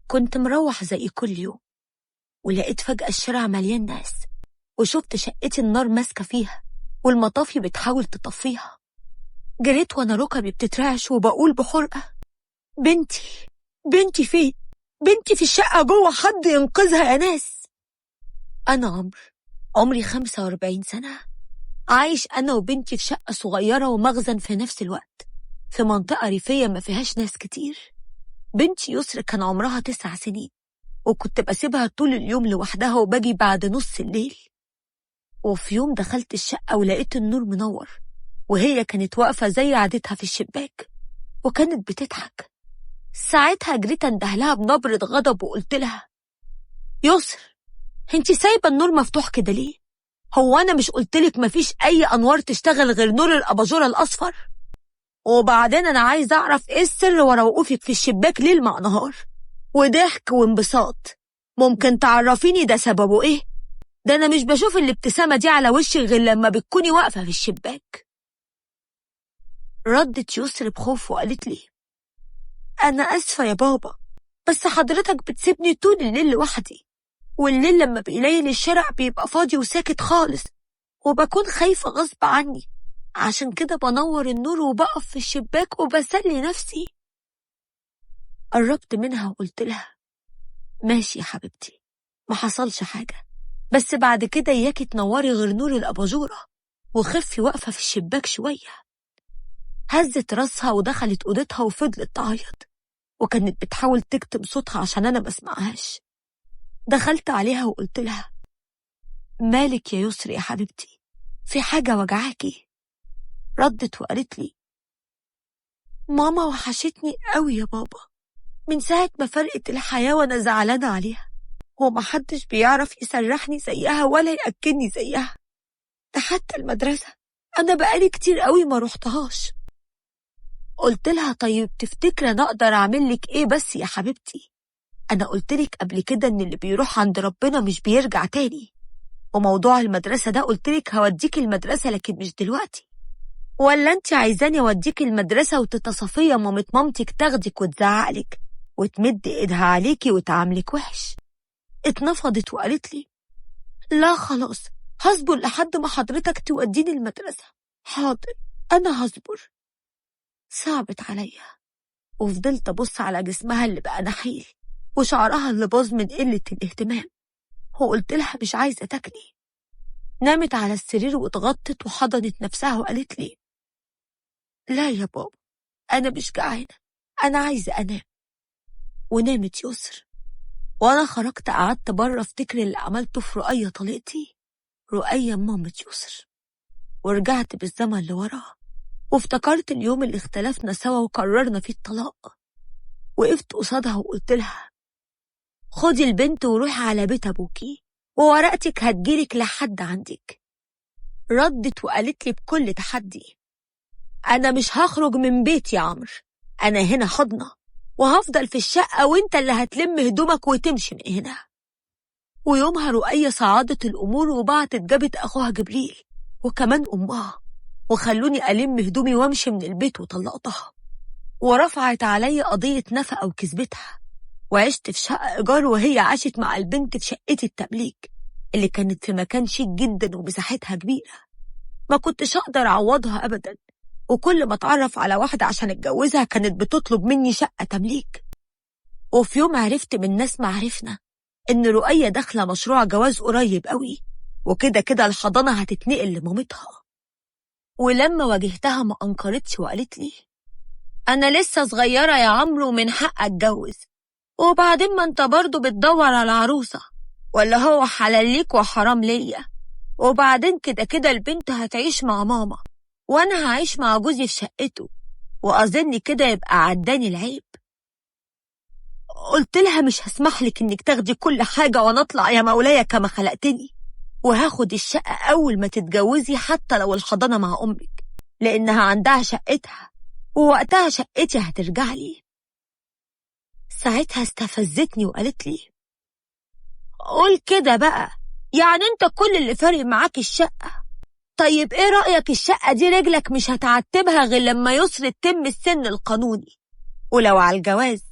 كنت مروح زي كل يوم، ولقيت فجأة الشارع مليان ناس، وشفت شقتي النار ماسكة فيها والمطافي بتحاول تطفيها. جريت وانا ركبي بتترعش وبقول بحرقة: بنتي فين؟ بنتي في الشقة جوه، حد ينقذها يا ناس. أنا عمري 45 سنة، عايش أنا وبنتي في شقة صغيرة ومخزن في نفس الوقت، في منطقة ريفية ما فيهاش ناس كتير. بنتي يسر كان عمرها 9 سنين، وكنت بسيبها طول اليوم لوحدها وباجي بعد نص الليل. وفي يوم دخلت الشقة ولقيت النور منور، وهي كانت واقفة زي عادتها في الشباك وكانت بتضحك. ساعتها جريت اندهلها بنبرة غضب وقلت لها: يسر، انتي سايبة النور مفتوح كده ليه؟ هو أنا مش قلتلك مفيش أي أنوار تشتغل غير نور الأباجورة الأصفر؟ وبعدين أنا عايز أعرف إيه السر ورا وقوفك في الشباك ليل مع نهار وضحك وانبساط؟ ممكن تعرفيني ده سببه إيه؟ ده أنا مش بشوف الابتسامة دي على وشك غير لما بتكوني واقفة في الشباك. ردت يسر بخوف وقالت لي: أنا أسفة يا بابا، بس حضرتك بتسيبني طول الليل لوحدي، والليل لما بيليل الشارع بيبقى فاضي وساكت خالص، وبكون خايفة غصب عني، عشان كده بنور النور وبقف في الشباك وبسلي نفسي. قربت منها وقلت لها: ماشي يا حبيبتي، ما حصلش حاجة، بس بعد كده إياكي تنوري غير نور الأباجورة وخفي واقفة في الشباك شوية. هزت راسها ودخلت أوضتها وفضلت تعيط، وكانت بتحاول تكتم صوتها عشان أنا مسمعهاش. دخلت عليها وقلت لها: مالك يا يسر يا حبيبتي، في حاجة وجعاكي؟ ردت وقالت لي: ماما وحشتني قوي يا بابا، من ساعة ما فرقت الحياة وانا زعلانة عليها، ومحدش بيعرف يسرحني زيها ولا يأكلني زيها، ده حتى المدرسة انا بقالي كتير قوي ما روحتهاش. قلت لها: طيب تفتكر انا اقدر اعملك ايه بس يا حبيبتي؟ انا قلتلك قبل كده ان اللي بيروح عند ربنا مش بيرجع تاني، وموضوع المدرسة ده قلتلك هوديك المدرسة لكن مش دلوقتي. ولا انت عايزاني اوديك المدرسة وتتصفية مامتك تاخدك وتزعقلك وتمد ايدها عليكي وتعاملك وحش؟ اتنفضت وقالت لي: لا خلاص، هصبر لحد ما حضرتك توديني المدرسة. حاضر، انا هصبر. صعبت عليا، وفضلت ابص على جسمها اللي بقى نحيل وشعرها اللي باظ من قلة الاهتمام، وقلت لها مش عايزة تاكلي. نامت على السرير واتغطت وحضنت نفسها وقالت لي: لا يا بابا، أنا مش جعانة، أنا عايزة أنام. ونامت يسر، وأنا خرجت قعدت بره افتكر اللي عملته في رؤية طليقتي، رؤية مامة يسر، ورجعت بالزمن لورا وافتكرت اليوم اللي اختلفنا سوا وقررنا فيه الطلاق. وقفت قصادها وقلت لها: خدي البنت وروحي على بيت أبوكي، وورقتك هتجيلك لحد عندك. ردت وقالت لي بكل تحدي: أنا مش هخرج من بيتي يا عمرو، أنا هنا حضنة وهفضل في الشقة، وانت اللي هتلم هدومك وتمشي من هنا. ويومها رؤية صعدت الأمور وبعتت جابت أخوها جبريل وكمان أمها، وخلوني ألم هدومي وامشي من البيت وطلقتها، ورفعت علي قضية نفقة وكسبتها، وعشت في شقة إيجار وهي عاشت مع البنت في شقتي التمليك اللي كانت في مكان شيك جدا ومساحتها كبيرة. ما كنتش أقدر أعوضها أبدا، وكل ما اتعرف على واحدة عشان اتجوزها كانت بتطلب مني شقة تمليك. وفي يوم عرفت من ناس معرفنا إن رؤية داخلة مشروع جواز قريب قوي، وكده كده الحضانة هتتنقل لمامتها. ولما واجهتها ما أنكرتش وقالت لي: أنا لسه صغيرة يا عمرو ومن حق أتجوز، وبعدين ما أنت برضو بتدور على عروسة، ولا هو حلال ليك وحرام ليا؟ وبعدين كده كده البنت هتعيش مع ماما، وأنا هعيش مع جوزي في شقته، وأظن كده يبقى عداني العيب. قلت لها: مش هسمح لك إنك تاخدي كل حاجة ونطلع يا مولاي كما خلقتني، وهاخد الشقة أول ما تتجوزي حتى لو الحضانة مع أمك، لأنها عندها شقتها، ووقتها شقتي هترجع لي. ساعتها استفزتني وقالت لي: قول كده بقى، يعني انت كل اللي فارق معاك الشقة؟ طيب ايه رأيك الشقة دي رجلك مش هتعتبها غير لما يسر تتم السن القانوني، ولو على الجواز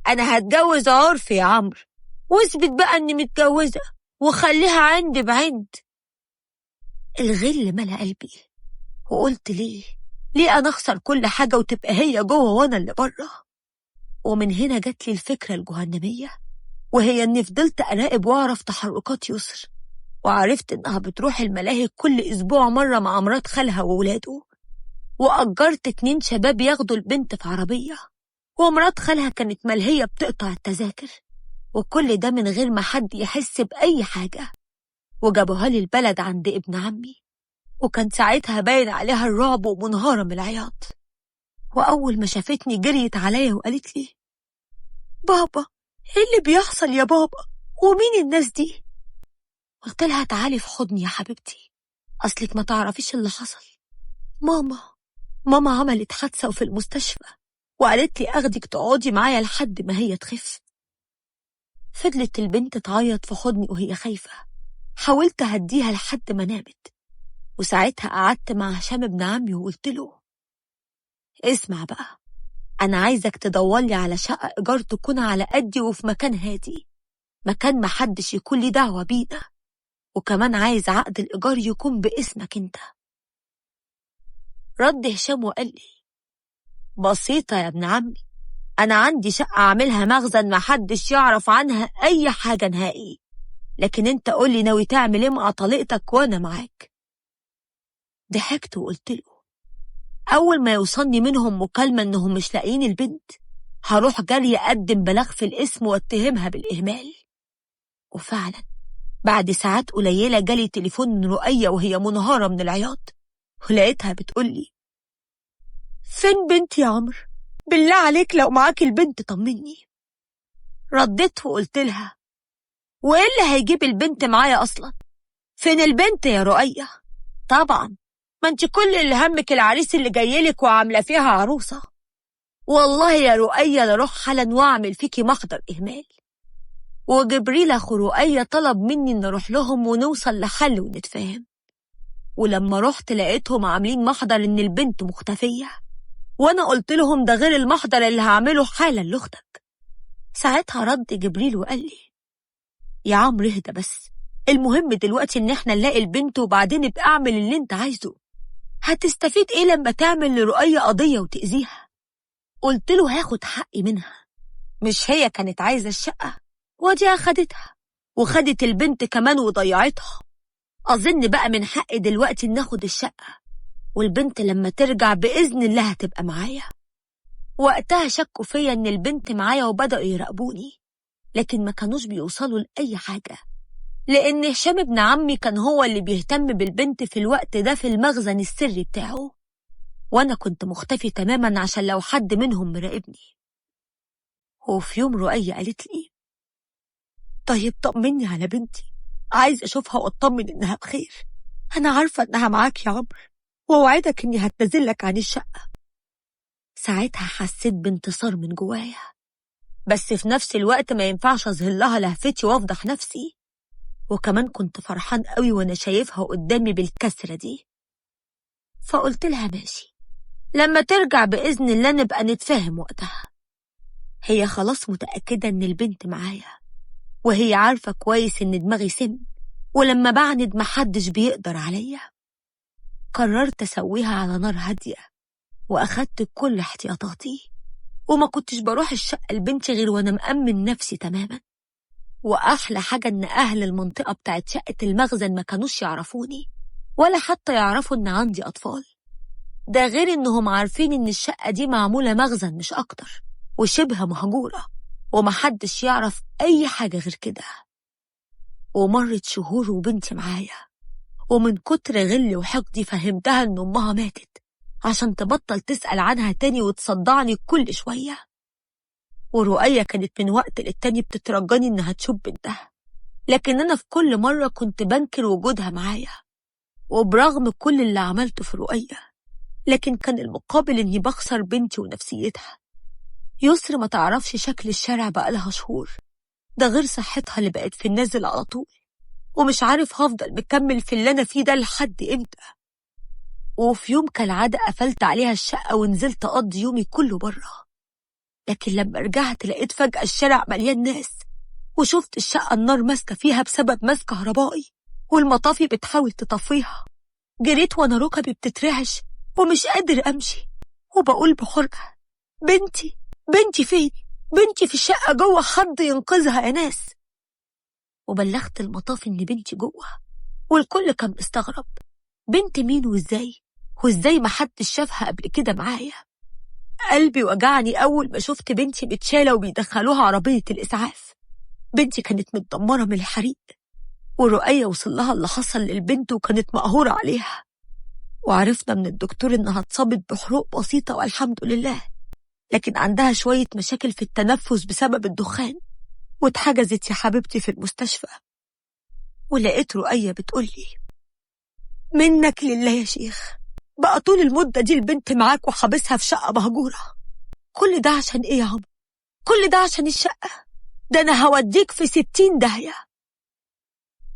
أنا هتجوز عرفي يا عمرو، واثبت بقى إني متجوزة وخليها عند بعند. الغل ملا قلبي وقلت ليه أنا أخسر كل حاجة وتبقى هي جوه وأنا اللي بره؟ ومن هنا جات لي الفكرة الجهنمية، وهي إني فضلت أراقب وأعرف تحركات يسر، وعرفت إنها بتروح الملاهي كل أسبوع مرة مع مرات خالها وولاده، وأجرت 2 شباب ياخدوا البنت في عربية، ومرات خالها كانت ملهية بتقطع التذاكر، وكل ده من غير ما حد يحس بأي حاجة. وجابوها لي البلد عند ابن عمي، وكان ساعتها باين عليها الرعب ومنهارة من العياط. وأول ما شافتني جريت عليا وقالت لي: بابا، إيه اللي بيحصل يا بابا؟ ومين الناس دي؟ قلت لها: تعالي في حضني يا حبيبتي، أصلك ما تعرفيش اللي حصل. ماما عملت حادثة وفي المستشفى، وقالت لي أخدك تقعدي معايا لحد ما هي تخف. فضلت البنت تعيط في حضني وهي خايفة، حاولت أهديها لحد ما نامت. وساعتها قعدت مع هشام ابن عمي وقلت له: اسمع بقى، أنا عايزك تدورلي على شقة إيجار تكون على قدي وفي مكان هادي، مكان محدش يكون لي دعوة بينا، وكمان عايز عقد الإيجار يكون باسمك انت. رد هشام وقال لي: بسيطة يا ابن عمي، أنا عندي شقة أعملها مخزن محدش يعرف عنها أي حاجة نهائي، لكن انت قولي ناوي تعمل ايه مع طليقتك وأنا معاك. ضحكت وقلت له: أول ما يوصلني منهم مكالمة إنهم مش لاقيين البنت، هروح جري أقدم بلاغ في الاسم واتهمها بالإهمال. وفعلا بعد ساعات قليلة جالي تليفون من رؤية وهي منهارة من العياط، ولقيتها بتقولي: فين بنتي يا عمرو؟ بالله عليك لو معاك البنت طمني. رديت وقلت لها: وإيه اللي هيجيب البنت معايا أصلا؟ فين البنت يا رؤية؟ طبعا ما انت كل اللي همك العريس اللي جايلك وعاملة فيها عروسة. والله يا رؤية لروح حالا واعمل فيكي محضر إهمال. وجبريل أخو رؤية طلب مني إن أروح لهم ونوصل لحل ونتفاهم، ولما رحت لقيتهم عاملين محضر إن البنت مختفية، وأنا قلت لهم ده غير المحضر اللي هعمله حالا لأختك. ساعتها رد جبريل وقال لي: يا عمرو اهدى بس، المهم دلوقتي إن احنا نلاقي البنت وبعدين ابقى اعمل اللي انت عايزه. هتستفيد ايه لما تعمل لرؤية قضية وتأذيها؟ قلت له: هاخد حقي منها، مش هي كانت عايزة الشقة ودي أخدتها، وخدت البنت كمان وضيعتها. أظن بقى من حقي دلوقتي ناخد الشقة، والبنت لما ترجع بإذن الله هتبقى معايا. وقتها شكوا فيا إن البنت معايا وبدأوا يراقبوني، لكن ما كانوش بيوصلوا لأي حاجة، لأن هشام ابن عمي كان هو اللي بيهتم بالبنت في الوقت ده في المخزن السري بتاعه، وأنا كنت مختفي تماما عشان لو حد منهم مراقبني. وفي يوم رؤية قالت لي: طيب طمني على بنتي، عايز أشوفها وأطمن إنها بخير. أنا عارفة إنها معاك يا عمرو، وأوعدك إني هتنزلك عن الشقة. ساعتها حسيت بانتصار من جوايا، بس في نفس الوقت ما ينفعش أظهر لها لهفتي وأفضح نفسي، وكمان كنت فرحان قوي وأنا شايفها قدامي بالكسرة دي. فقلت لها: ماشي، لما ترجع بإذن الله نبقى نتفاهم وقتها. هي خلاص متأكدة إن البنت معايا، وهي عارفة كويس إن دماغي سم، ولما بعند محدش بيقدر عليا. قررت أسويها على نار هادية، وأخدت كل احتياطاتي، وما كنتش بروح الشقة لبنتي غير وأنا مأمن نفسي تماما. وأحلى حاجة إن أهل المنطقة بتاعت شقة المخزن ما كانوش يعرفوني، ولا حتى يعرفوا إن عندي أطفال. ده غير إنهم عارفين إن الشقة دي معمولة مخزن مش أكتر، وشبه مهجورة، ومحدش يعرف أي حاجة غير كده. ومرت شهور وبنتي معايا، ومن كتر غلي وحقدي فهمتها إن أمها ماتت عشان تبطل تسأل عنها تاني وتصدعني كل شوية. ورؤية كانت من وقت للتاني بتترجاني إنها تشوف بنتها، لكن أنا في كل مرة كنت بنكر وجودها معايا. وبرغم كل اللي عملته في رؤية، لكن كان المقابل إني بخسر بنتي ونفسيتها. يسر ما تعرفش شكل الشارع بقالها شهور، ده غير صحتها اللي بقت في النازل على طول، ومش عارف هفضل مكمل في اللي أنا فيه ده لحد إمتى. وفي يوم كالعادة قفلت عليها الشقة ونزلت أقضي يومي كله بره. لكن لما رجعت لقيت فجأة الشارع مليان ناس، وشفت الشقة النار ماسكة فيها بسبب ماس كهربائي، والمطافي بتحاول تطفيها. جريت وانا ركبي بتترعش ومش قادر امشي، وبقول بحرقة: بنتي فين؟ بنتي في الشقة جوه، حد ينقذها يا ناس. وبلغت المطافي ان بنتي جوه، والكل كان مستغرب. بنت مين وازاي ما حدش شافها قبل كده معايا؟ قلبي وجعني اول ما شفت بنتي متشالة وبيدخلوها عربية الاسعاف. بنتي كانت متدمرة من الحريق، ورؤية وصل لها اللي حصل للبنت وكانت مقهورة عليها. وعرفنا من الدكتور انها اتصابت بحروق بسيطة والحمد لله، لكن عندها شوية مشاكل في التنفس بسبب الدخان، واتحجزت يا حبيبتي في المستشفى. ولقيت رؤية بتقولي: منك لله يا شيخ، بقى طول المدة دي البنت معاك وحابسها في شقة مهجورة؟ كل ده عشان ايه يا عم؟ كل ده عشان الشقة؟ ده انا هوديك في 60 داهية.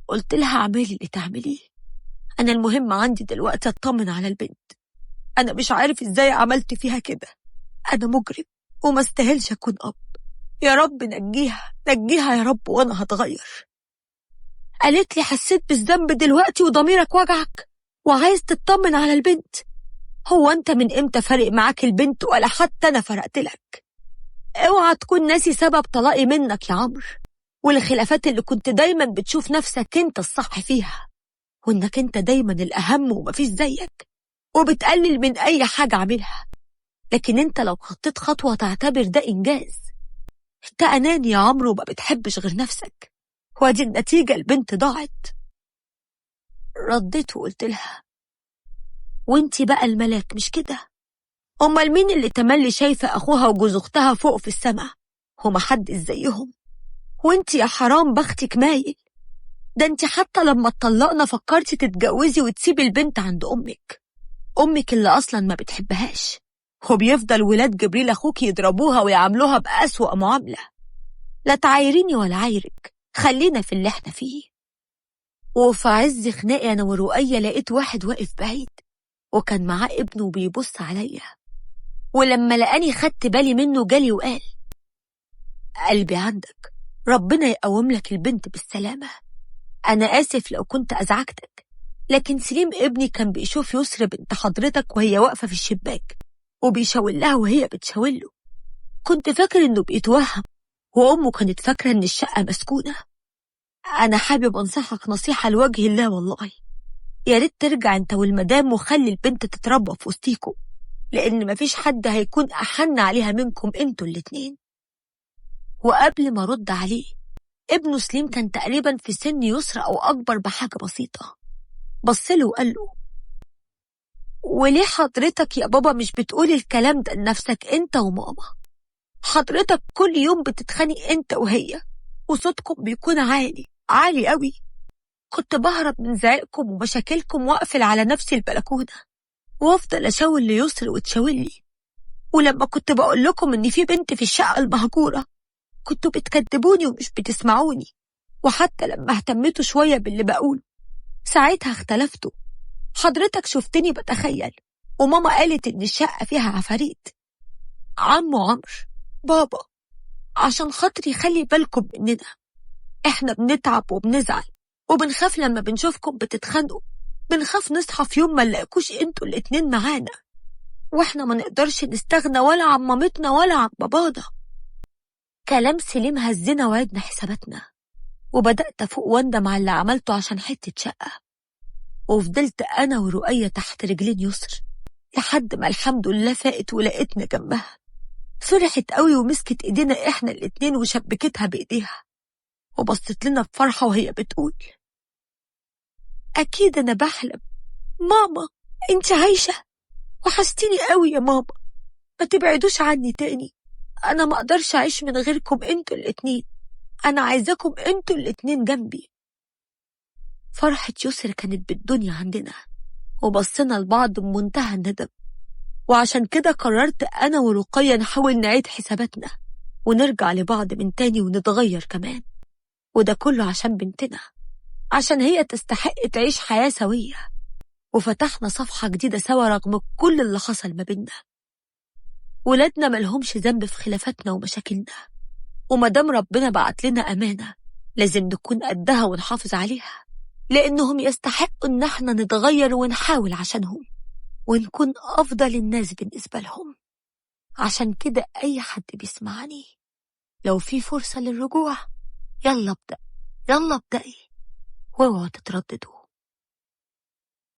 قلت لها: اعملي اللي تعمليه، انا المهم عندي دلوقتي اطمن على البنت. انا مش عارف ازاي عملت فيها كده، انا مجرم وما استاهلش اكون اب. يا رب نجيها يا رب وانا هتغير. قالت لي: حسيت بالذنب دلوقتي وضميرك وجعك وعايز تطمن على البنت؟ هو انت من امتى فارق معاك البنت ولا حتى انا فرقت لك؟ اوعى تكون ناسي سبب طلاقي منك يا عمرو، والخلافات اللي كنت دايما بتشوف نفسك انت الصح فيها، وانك انت دايما الاهم ومفيش زيك، وبتقلل من اي حاجة اعملها. لكن انت لو خطيت خطوة تعتبر ده انجاز. انت اناني يا عمرو وما بتحبش غير نفسك، وادي النتيجة البنت ضاعت. رديت وقلت لها: وانتي بقى الملاك مش كده؟ امال مين اللي تملي شايفة اخوها وجوز اختها فوق في السماء هما حد زيهم؟ وانتي يا حرام بختك مايل، ده انتي حتى لما اتطلقنا فكرتي تتجوزي وتسيبي البنت عند امك اللي اصلا ما بتحبهاش، وبيفضل ولاد جبريل اخوك يضربوها ويعاملوها بأسوأ معاملة. لا تعايريني ولا عايرك، خلينا في اللي احنا فيه. وفي عز خناقي انا ورؤية لقيت واحد واقف بعيد وكان معاه ابنه وبيبص عليا، ولما لقاني خدت بالي منه جالي وقال: قلبي عندك، ربنا يقوم لك البنت بالسلامة. أنا آسف لو كنت أزعجتك، لكن سليم ابني كان بيشوف يسر بنت حضرتك وهي واقفة في الشباك وبيشاور لها وهي بتشاوله. كنت فاكر إنه بيتوهم، وأمه كانت فاكرة إن الشقة مسكونة. أنا حابب أنصحك نصيحة لوجه الله والله، يا ريت ترجع أنت والمدام وخلي البنت تتربى في وسطيكم، لأن مفيش حد هيكون أحن عليها منكم انتوا الاتنين. وقبل ما رد عليه، ابنه سليم كان تقريبا في سن يسرى أو أكبر بحاجة بسيطة، بصله وقال له: وليه حضرتك يا بابا مش بتقولي الكلام ده لنفسك انت وماما؟ حضرتك كل يوم بتتخانق انت وهي، وصوتكم بيكون عالي قوي. كنت بهرب من زعيقكم ومشاكلكم واقفل على نفسي البلكونة وافضل اشاور ليسر وتشاولي. ولما كنت بقول لكم ان في بنت في الشقة المهجورة كنتوا بتكذبوني ومش بتسمعوني، وحتى لما اهتمتوا شوية باللي بقوله ساعتها اختلفتوا. حضرتك شفتني بتخيل، وماما قالت ان الشقة فيها عفاريت. عمرو، بابا، عشان خاطري خلي بالكم مننا، احنا بنتعب وبنزعل وبنخاف لما بنشوفكم بتتخانقوا، بنخاف نصحى في يوم ما نلاقيكوش انتوا الاتنين معانا، واحنا ما نقدرش نستغنى ولا عن مامتنا ولا عن بابانا. كلام سليم هزنا وعدنا حساباتنا، وبدأت أفوق واندم على اللي عملته عشان حتة شقة. وفضلت أنا ورؤية تحت رجلين يسر لحد ما الحمد لله فاقت ولقيتنا جنبها. فرحت قوي ومسكت ايدينا احنا الاتنين وشبكتها بايديها، وبصت لنا بفرحة وهي بتقول: أكيد أنا بحلم. ماما انت عايشة؟ وحشتيني قوي يا ماما، ما تبعدوش عني تاني، أنا ما أقدرش أعيش من غيركم انتوا الاتنين، أنا عايزاكم انتوا الاتنين جنبي. فرحة يسر كانت بالدنيا عندنا، وبصينا لبعض بمنتهى الندم. وعشان كده قررت أنا ورقية نحاول نعيد حساباتنا ونرجع لبعض من تاني ونتغير كمان، وده كله عشان بنتنا، عشان هي تستحق تعيش حياة سوية. وفتحنا صفحة جديدة سوا رغم كل اللي حصل ما بينا. ولادنا ملهمش ذنب في خلافاتنا ومشاكلنا، ومادام ربنا بعت لنا أمانة لازم نكون قدها ونحافظ عليها، لأنهم يستحقوا إن احنا نتغير ونحاول عشانهم ونكون أفضل الناس بالنسبة لهم. عشان كده أي حد بيسمعني لو في فرصة للرجوع يلا ابدأ، يلا ابدأي، واوعوا تترددوا.